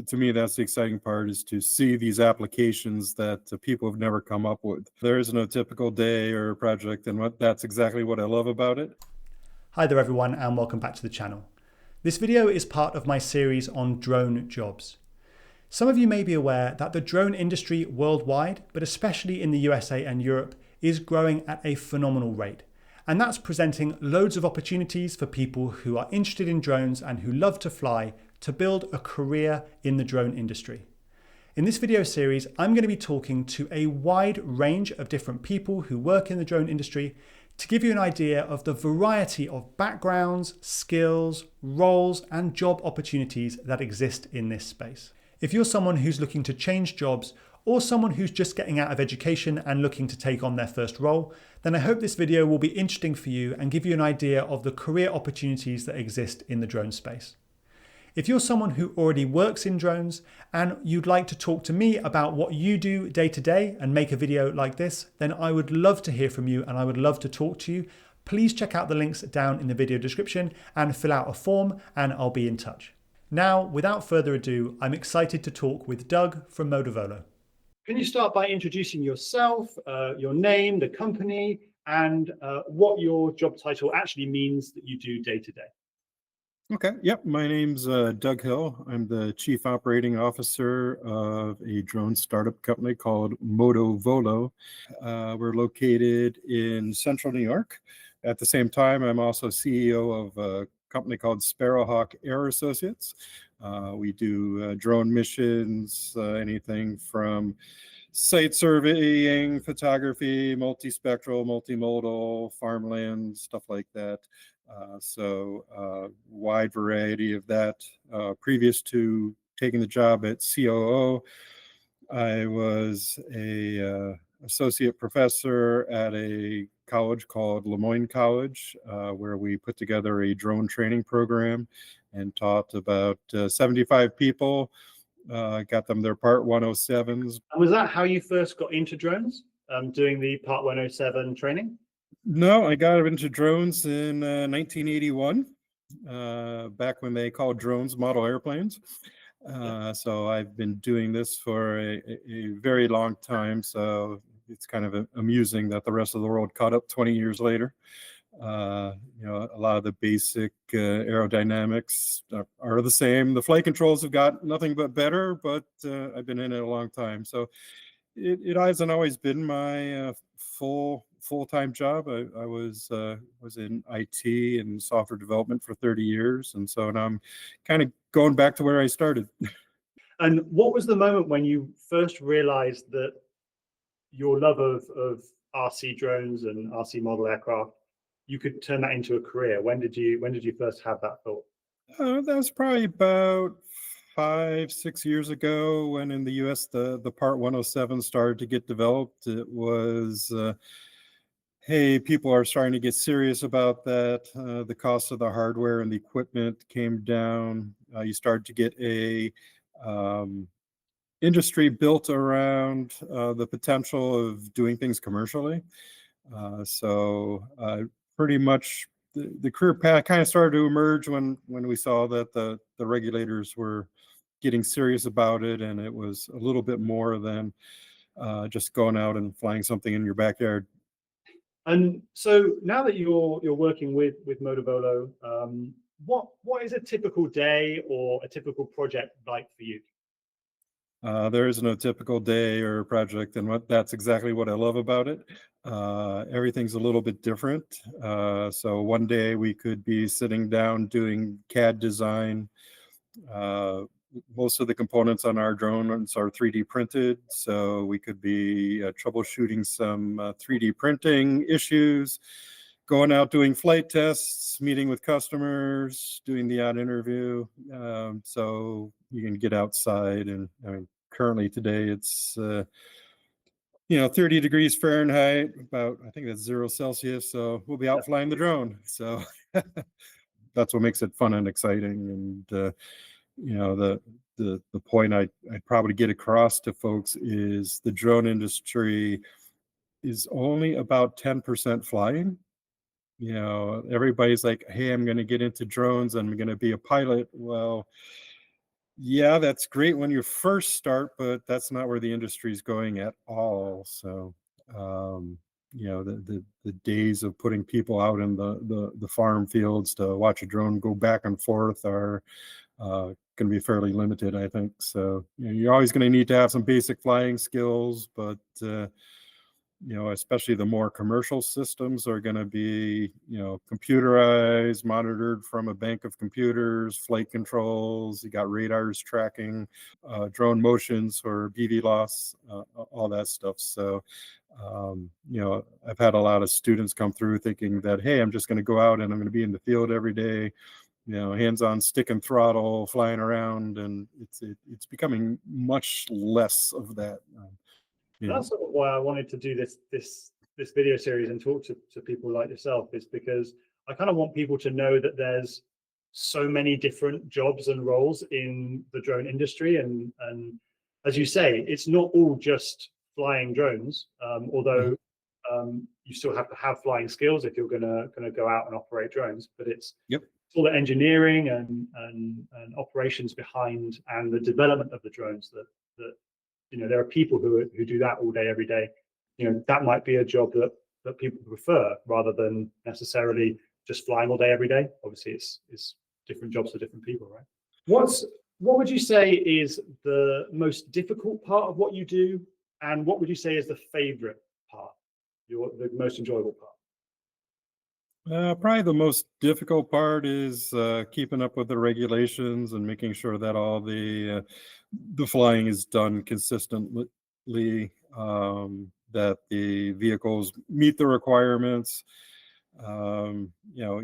to me, that's the exciting part, is to see these applications that people have never come up with. There is no typical day or project, and that's exactly what I love about it. Hi there everyone, and welcome back to the channel. This video is part of my series on drone jobs. Some of you may be aware that the drone industry worldwide, but especially in the USA and Europe, is growing at a phenomenal rate. And that's presenting loads of opportunities for people who are interested in drones and who love to fly to build a career in the drone industry. In this video series, I'm going to be talking to a wide range of different people who work in the drone industry to give you an idea of the variety of backgrounds, skills, roles, and job opportunities that exist in this space. If you're someone who's looking to change jobs or someone who's just getting out of education and looking to take on their first role, then I hope this video will be interesting for you and give you an idea of the career opportunities that exist in the drone space. If you're someone who already works in drones and you'd like to talk to me about what you do day to day and make a video like this, then I would love to hear from you and I would love to talk to you. Please check out the links down in the video description and fill out a form and I'll be in touch. Now, without further ado, I'm excited to talk with Doug from Modovolo. Can you start by introducing yourself, your name, the company, and what your job title actually means that you do day to day? Okay, yep. My name's Doug Hill. I'm the Chief Operating Officer of a drone startup company called Modovolo. We're located in central New York. At the same time, I'm also CEO of a company called Sparrowhawk Air Associates. We do drone missions, anything from site surveying, photography, multispectral, multimodal, farmland, stuff like that. Wide variety of that. Previous to taking the job at COO, I was a associate professor at a college called Lemoyne College, where we put together a drone training program and taught about 75 people, got them their Part 107s. And was that how you first got into drones, doing the Part 107 training? No, I got into drones in 1981, back when they called drones model airplanes. So I've been doing this for a very long time. So it's kind of amusing that the rest of the world caught up 20 years later. A lot of the basic aerodynamics are the same. The flight controls have got nothing but better, but I've been in it a long time. So it hasn't always been my full-time job. I was in IT and software development for 30 years. And so now I'm kind of going back to where I started. And what was the moment when you first realized that your love of RC drones and RC model aircraft, you could turn that into a career? When did you first have that thought? That was probably about 5-6 years ago, when in the US the Part 107 started to get developed. It was hey, people are starting to get serious about that. The cost of the hardware and the equipment came down. You started to get a industry built around the potential of doing things commercially. Pretty much the career path kind of started to emerge when we saw that the regulators were getting serious about it, and it was a little bit more than just going out and flying something in your backyard. And so now that you're working with Modovolo, what is a typical day or a typical project like for you? There is no typical day or project, and that's exactly what I love about it. Everything's a little bit different. So one day we could be sitting down doing CAD design. Most of the components on our drones are 3D printed, so we could be troubleshooting some 3D printing issues, going out doing flight tests, meeting with customers, doing the odd interview. So you can get outside, and I mean, currently today it's 30 degrees Fahrenheit, about, I think that's 0 Celsius. So we'll be out flying the drone. So that's what makes it fun and exciting. And the point I'd probably get across to folks is the drone industry is only about 10% flying. Everybody's like, hey, I'm going to get into drones, I'm going to be a pilot. Well, Yeah, that's great when you first start, but that's not where the industry is going at all. So, um, the days of putting people out in the farm fields to watch a drone go back and forth are going to be fairly limited, I think. So, you're always going to need to have some basic flying skills, but especially the more commercial systems are going to be, computerized, monitored from a bank of computers, flight controls, you got radars tracking, drone motions for BV loss, all that stuff. So, I've had a lot of students come through thinking that, hey, I'm just going to go out and I'm going to be in the field every day, hands on stick and throttle, flying around, and it's becoming much less of that. You know, That's sort of why I wanted to do this video series and talk to people like yourself, is because I kind of want people to know that there's so many different jobs and roles in the drone industry, and as you say, it's not all just flying drones, mhm. although you still have to have flying skills if you're gonna go out and operate drones, but Yep. it's all the engineering and operations behind, and the development of the drones that there are people who do that all day every day. That might be a job that people prefer rather than necessarily just flying all day every day. Obviously it's different jobs for different people, right? What would you say is the most difficult part of what you do, and what would you say is the favorite part, the most enjoyable part? Probably the most difficult part is keeping up with the regulations and making sure that all the flying is done consistently, that the vehicles meet the requirements. You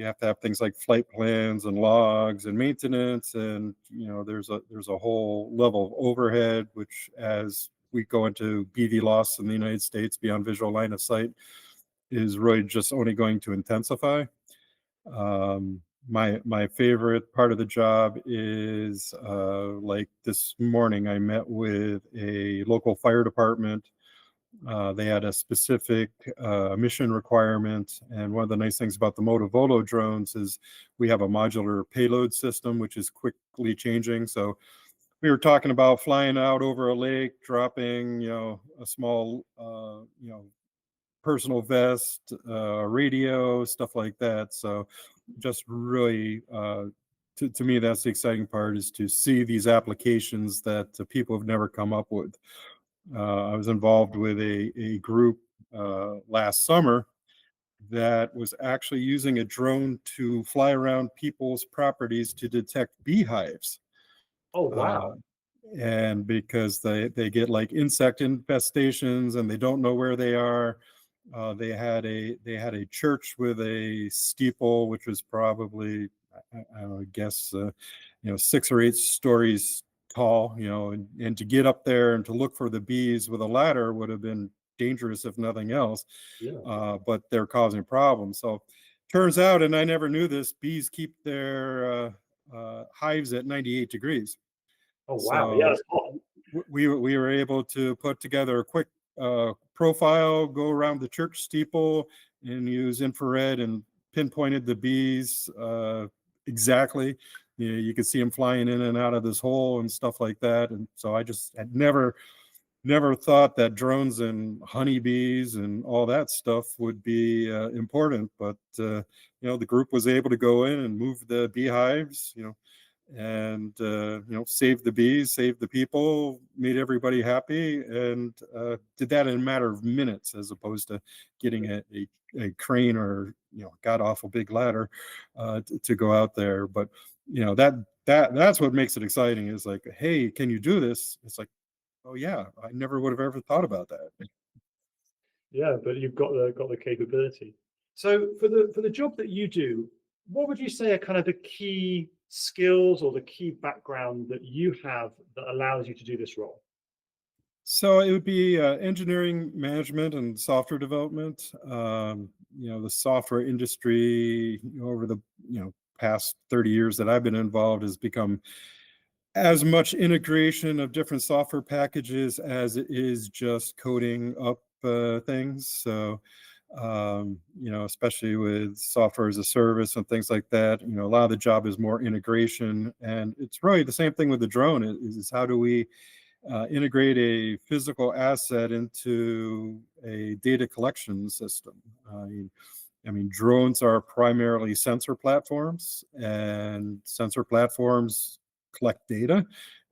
have to have things like flight plans and logs and maintenance, and there's a whole level of overhead, which as we go into BV loss in the United States beyond visual line of sight is really just only going to intensify. My favorite part of the job is like this morning, I met with a local fire department. They had a specific mission requirement, and one of the nice things about the Modovolo drones is we have a modular payload system, which is quickly changing. So we were talking about flying out over a lake, dropping, a small, personal vest, radio, stuff like that. So just really, to me, that's the exciting part, is to see these applications that people have never come up with. I was involved with a group last summer that was actually using a drone to fly around people's properties to detect beehives. Oh Uh, wow. and because they get like insect infestations and they don't know where they are. They had a church with a steeple which was probably, I would guess, 6 or 8 stories tall, and to get up there and to look for the bees with a ladder would have been dangerous if nothing else. Yeah. But they're causing problems. So turns out, and I never knew this, bees keep their hives at 98 degrees. Oh wow. Yeah, So it's hot. we were able to put together a quick profile, go around the church steeple, and use infrared and pinpointed the bees exactly. You could see them flying in and out of this hole and stuff like that. And so I just had never thought that drones and honeybees and all that stuff would be important. But the group was able to go in and move the beehives, and save the bees, save the people, made everybody happy, and did that in a matter of minutes, as opposed to getting a crane or god awful big ladder to go out there. But that's what makes it exciting, is like, hey, can you do this? It's like, oh yeah, I never would have ever thought about that. Yeah, but you've got the capability. So for the job that you do, what would you say are kind of the key skills or the key background that you have that allows you to do this role? So it would be engineering management and software development. The software industry, over the past 30 years that I've been involved, has become as much integration of different software packages as it is just coding up things. So especially with software as a service and things like that. A lot of the job is more integration, and it's really the same thing with the drone. Is how do we integrate a physical asset into a data collection system? Drones are primarily sensor platforms, and sensor platforms collect data.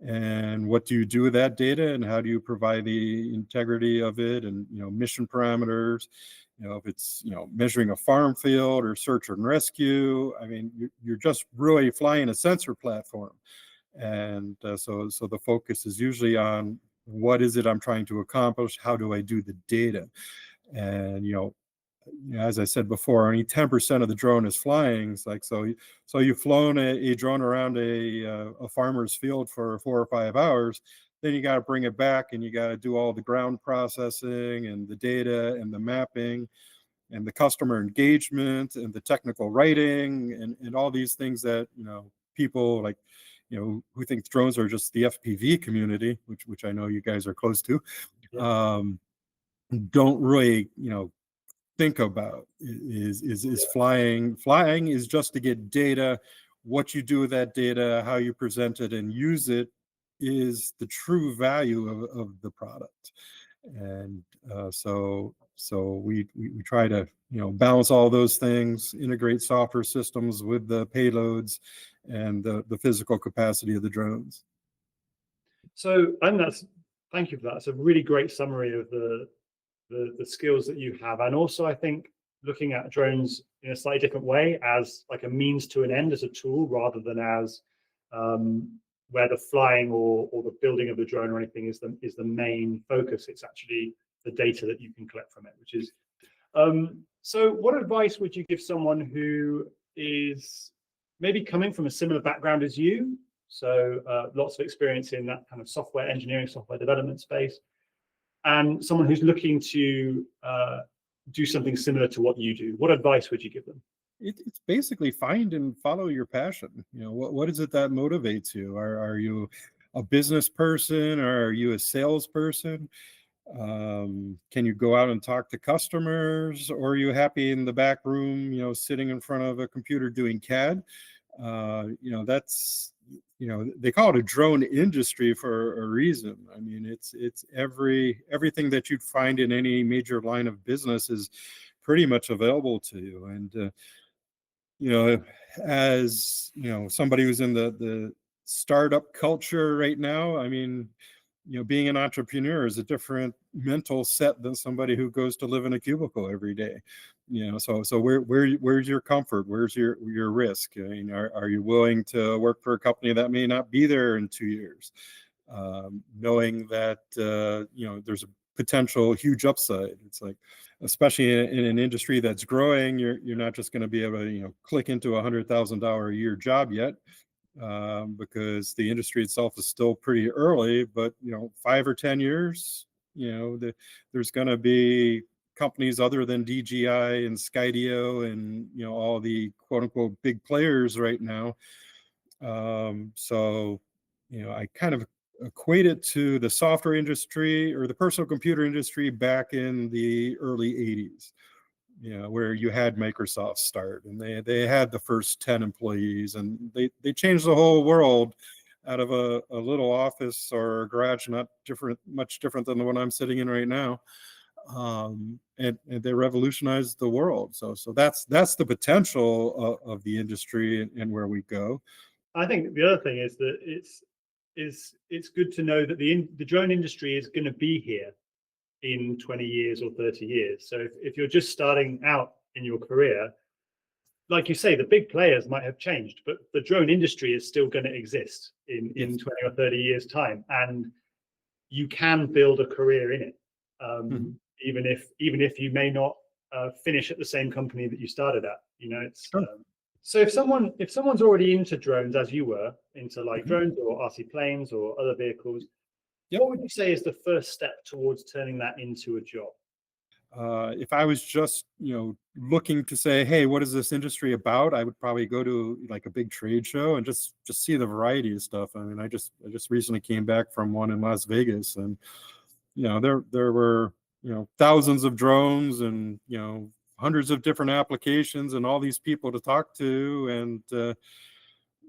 And what do you do with that data, and how do you provide the integrity of it, and mission parameters? If it's measuring a farm field or search and rescue, you're just really flying a sensor platform. And so the focus is usually on what is it I'm trying to accomplish, how do I do the data. And as I said before, only 10% of the drone is flying. It's like, so you've flown a drone around a farmer's field for 4 or 5 hours, then you got to bring it back and you got to do all the ground processing and the data and the mapping and the customer engagement and the technical writing and all these things that people like who think drones are just the FPV community, which I know you guys are close to, don't really think about. Is flying is just to get data. What you do with that data, how you present it and use it, is the true value of the product. And so we try to balance all those things, integrate software systems with the payloads and the physical capacity of the drones. So, and thank you for that. It's a really great summary of the skills that you have, and also I think looking at drones in a slightly different way, as like a means to an end, as a tool, rather than as where the flying or the building of the drone or anything is the main focus. It's actually the data that you can collect from it, which is so what advice would you give someone who is maybe coming from a similar background as you, so lots of experience in that kind of software engineering, software development space, and someone who's looking to do something similar to what you do? What advice would you give them? It's basically find and follow your passion. What is it that motivates you? Are you a business person, or are you a salesperson? Can you go out and talk to customers, or are you happy in the back room, sitting in front of a computer doing CAD? That's they call it a drone industry for a reason. It's everything that you'd find in any major line of business is pretty much available to you. And as somebody who's in the startup culture right now, being an entrepreneur is a different mental set than somebody who goes to live in a cubicle every day. So where's your comfort? Where's your risk? Are you willing to work for a company that may not be there in 2 years, knowing that there's a potential huge upside? It's like, especially in an industry that's growing, you're not just going to be able to click into $100,000 a year job yet, because the industry itself is still pretty early. But 5 or 10 years, there's going to be companies other than DJI and Skydio and all the quote unquote big players right now. So I kind of equate it to the software industry or the personal computer industry back in the early 80s, where you had Microsoft start, and they had the first 10 employees, and they changed the whole world out of a little office or a garage, not much different than the one I'm sitting in right now. And they revolutionized the world. So that's the potential of the industry and where we go. I think the other thing is that it's good to know that the drone industry is going to be here in 20 years or 30 years. So if you're just starting out in your career, like you say, the big players might have changed, but the drone industry is still going to exist in 20 or 30 years time, and you can build a career in it, even if you may not finish at the same company that you started at. It's so if someone's already into drones, as you were, into like drones or RC planes or other vehicles, what would you say is the first step towards turning that into a job? If I was just, looking to say, hey, what is this industry about? I would probably go to like a big trade show and just see the variety of stuff. I just recently came back from one in Las Vegas, and there were thousands of drones and, hundreds of different applications and all these people to talk to. And,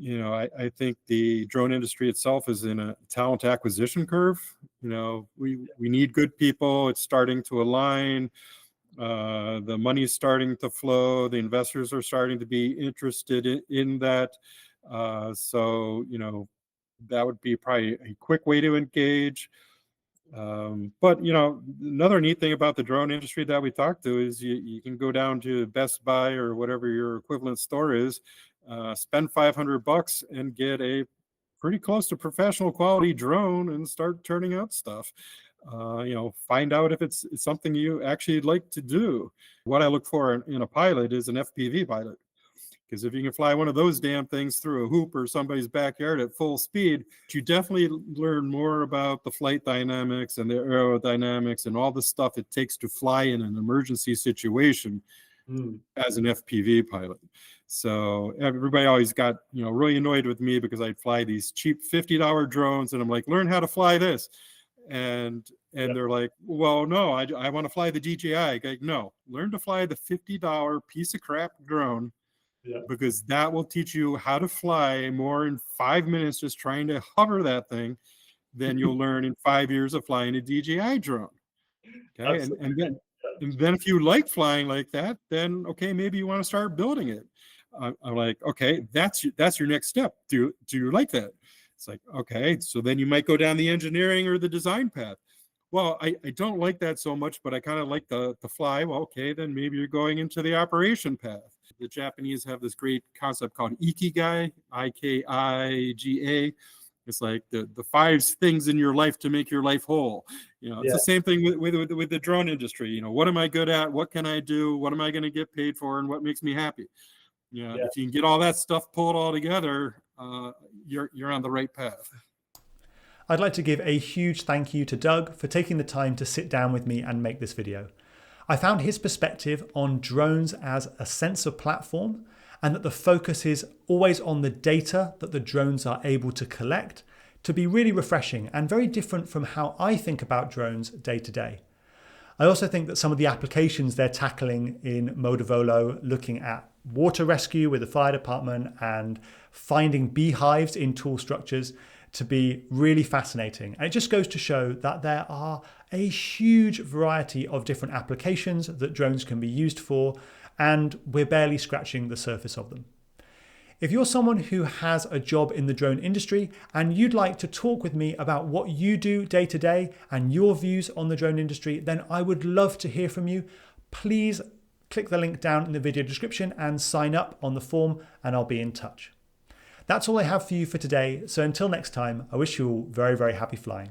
I think the drone industry itself is in a talent acquisition curve. We need good people. It's starting to align. The money's starting to flow. The investors are starting to be interested in that. So, that would be probably a quick way to engage. But another neat thing about the drone industry that we talked to is you can go down to Best Buy or whatever your equivalent store is, spend $500 and get a pretty close to professional quality drone and start turning out stuff. Find out if it's something you actually like to do. What I look for in a pilot is an FPV pilot. Because if you can fly one of those damn things through a hoop or somebody's backyard at full speed, you definitely learn more about the flight dynamics and the aerodynamics and all the stuff it takes to fly in an emergency situation as an FPV pilot. So everybody always got, really annoyed with me because I'd fly these cheap $50 drones and I'm like, learn how to fly this. And they're like, well, no, I want to fly the DJI. Like, no, learn to fly the $50 piece of crap drone. Yeah. Because that will teach you how to fly more in 5 minutes just trying to hover that thing than you'll learn in 5 years of flying a DJI drone. Okay, and then if you like flying like that, then okay, maybe you want to start building it. I'm like, okay, that's your next step. Do you like that? It's like, okay, so then you might go down the engineering or the design path. Well, I don't like that so much, but I kind of like the fly. Well, okay, then maybe you're going into the operation path. The Japanese have this great concept called ikigai, IKIGA. It's like the 5 things in your life to make your life whole. It's the same thing with the drone industry. What am I good at? What can I do? What am I going to get paid for? And what makes me happy? If you can get all that stuff pulled all together, you're on the right path. I'd like to give a huge thank you to Doug for taking the time to sit down with me and make this video. I found his perspective on drones as a sensor platform and that the focus is always on the data that the drones are able to collect to be really refreshing and very different from how I think about drones day to day. I also think that some of the applications they're tackling in Modovolo, looking at water rescue with the fire department and finding beehives in tall structures, to be really fascinating. And it just goes to show that there are a huge variety of different applications that drones can be used for, and we're barely scratching the surface of them. If you're someone who has a job in the drone industry and you'd like to talk with me about what you do day to day and your views on the drone industry, then I would love to hear from you. Please click the link down in the video description and sign up on the form, and I'll be in touch. That's all I have for you for today. So until next time, I wish you all very, very happy flying.